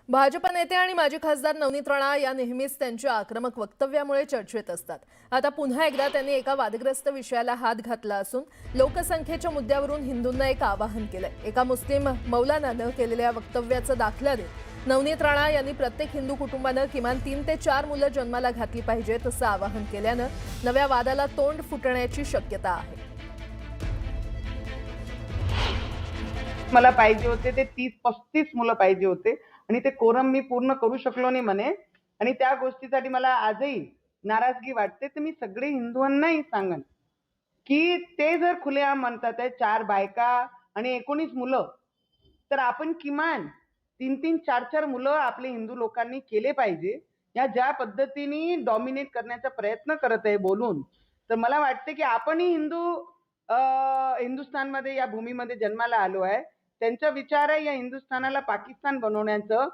भाजप नेते आणि माजी खासदार नवनीत राणा या नेहमीच त्यांच्या आक्रमक वक्तव्यामुळे चर्चेत असतात। आता पुन्हा एकदा त्यांनी एका वादग्रस्त विषयाला हात घातला असून लोकसंख्येच्या मुद्द्यावरून हिंदूंना एक आवाहन केलंय। एका मुस्लिम मौलानानं केलेल्या वक्तव्याचा दाखला देत नवनीत राणा यांनी प्रत्येक हिंदू कुटुंबानं किमान 3 ते 4 मुलं जन्माला घातली पाहिजेत असं आवाहन केल्यानं नव्या वादाला तोंड फुटण्याची शक्यता आहे। मला पाहिजे होते ते 30-35 मुलं पाहिजे होते आणि ते कोरम मी पूर्ण करू शकलो नाही म्हणे आणि त्या गोष्टीसाठी मला आजही नाराजगी वाटते। तर मी सगळे हिंदूंनाही सांगन की ते जर खुलेआम म्हणतात आहे 4 बायका आणि 19 मुलं, तर आपण किमान 3-3, 4-4 मुलं आपले हिंदू लोकांनी केले पाहिजे। या ज्या पद्धतीने डॉमिनेट करण्याचा प्रयत्न करत आहे बोलून, तर मला वाटते की आपणही हिंदुस्थानमध्ये या भूमीमध्ये जन्माला आलो आहे। त्यांचा विचार आहे या हिंदुस्थानाला पाकिस्तान बनवण्याचं,